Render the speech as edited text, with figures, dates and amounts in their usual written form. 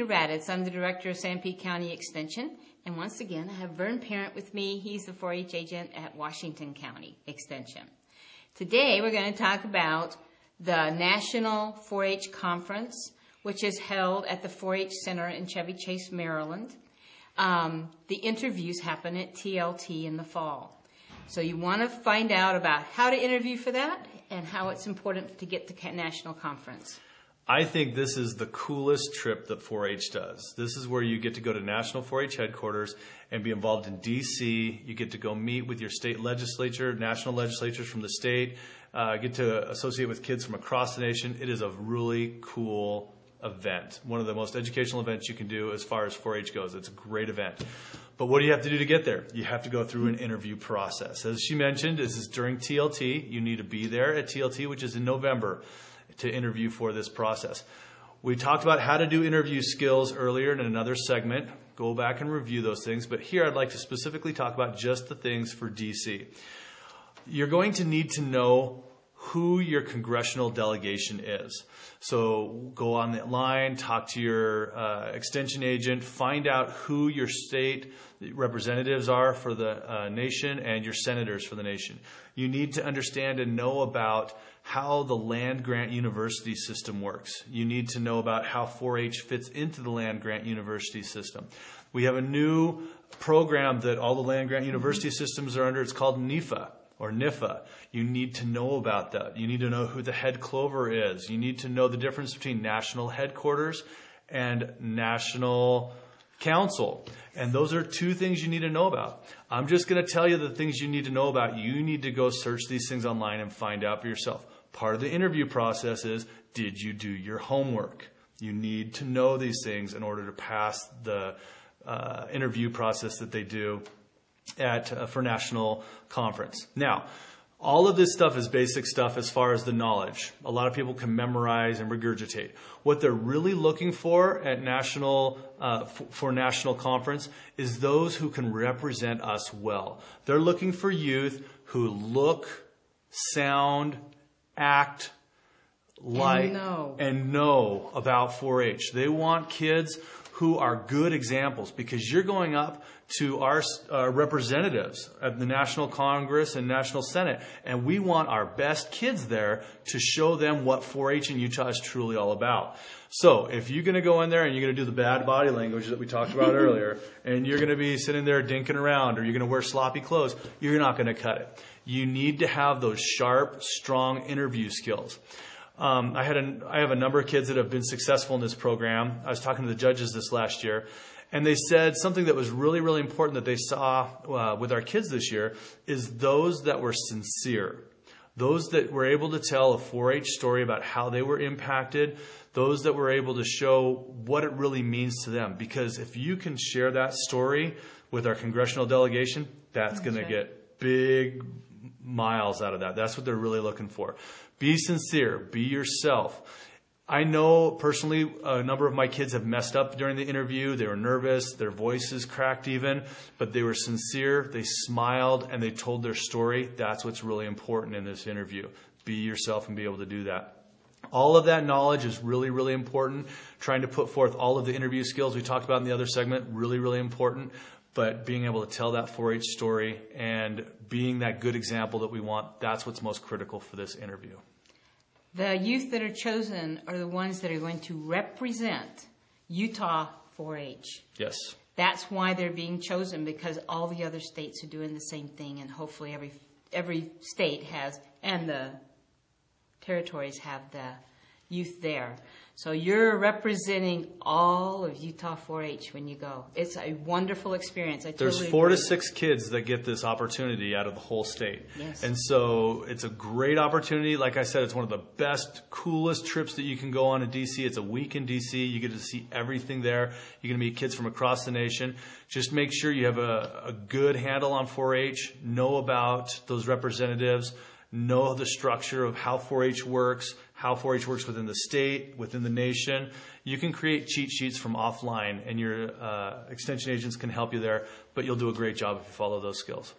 Raddatz. I'm the Director of Sanpete County Extension. And once again, I have Vern Parent with me. He's the 4-H agent at Washington County Extension. Today, we're going to talk about the National 4-H Conference, which is held at the 4-H Center in Chevy Chase, Maryland. The interviews happen at TLT in the fall. So you want to find out about how to interview for that and how it's important to get to National Conference. I think this is the coolest trip that 4-H does. This is where you get to go to National 4-H headquarters and be involved in D.C. You get to go meet with your state legislature, national legislatures from the state, get to associate with kids from across the nation. It is a really cool event. One of the most educational events you can do as far as 4-H goes. It's a great event. But what do you have to do to get there? You have to go through an interview process. As she mentioned, this is during TLT. You need to be there at TLT, which is in November, to interview for this process. We talked about how to do interview skills earlier in another segment. Go back and review those things. But here I'd like to specifically talk about just the things for DC. You're going to need to know who your congressional delegation is. So go on the line, talk to your extension agent, find out who your state representatives are for the nation and your senators for the nation. You need to understand and know about how the land-grant university system works. You need to know about how 4-H fits into the land-grant university system. We have a new program that all the land-grant university systems are under. It's called NIFA. Or NIFA. You need to know about that. You need to know who the head clover is. You need to know the difference between national headquarters and national council. And those are two things you need to know about. I'm just going to tell you the things you need to know about. You need to go search these things online and find out for yourself. Part of the interview process is, did you do your homework? You need to know these things in order to pass the interview process that they do for national conference. Now, all of this stuff is basic stuff as far as the knowledge. A lot of people can memorize and regurgitate. What they're really looking for at national conference is those who can represent us well. They're looking for youth who look, sound, act like and know about 4-H. They want kids who are good examples, because you're going up to our representatives at the National Congress and National Senate, and we want our best kids there to show them what 4-H in Utah is truly all about. So if you're going to go in there and you're going to do the bad body language that we talked about earlier, and you're going to be sitting there dinking around, or you're going to wear sloppy clothes, you're not going to cut it. You need to have those sharp, strong interview skills. I have a number of kids that have been successful in this program. I was talking to the judges this last year, and they said something that was really, really important that they saw with our kids this year is those that were sincere. Those that were able to tell a 4-H story about how they were impacted. Those that were able to show what it really means to them. Because if you can share that story with our congressional delegation, that's going to get big miles out of that. That's what they're really looking for. Be sincere. Be yourself. I know personally a number of my kids have messed up during the interview. They were nervous. Their voices cracked even. But they were sincere. They smiled and they told their story. That's what's really important in this interview. Be yourself and be able to do that. All of that knowledge is really, really important. Trying to put forth all of the interview skills we talked about in the other segment, really, really important. But being able to tell that 4-H story and being that good example that we want, that's what's most critical for this interview. The youth that are chosen are the ones that are going to represent Utah 4-H. Yes. That's why they're being chosen, because all the other states are doing the same thing, and hopefully every state has, and the territories have the youth there. So you're representing all of Utah 4-H when you go. It's a wonderful experience. There's 4 to 6 kids that get this opportunity out of the whole state. Yes. And so it's a great opportunity. Like I said, it's one of the best, coolest trips that you can go on in D.C. It's a week in D.C. You get to see everything there. You're going to meet kids from across the nation. Just make sure you have a good handle on 4-H, know about those representatives, know the structure of how 4-H works, how 4-H works within the state, within the nation. You can create cheat sheets from offline, and your extension agents can help you there, but you'll do a great job if you follow those skills.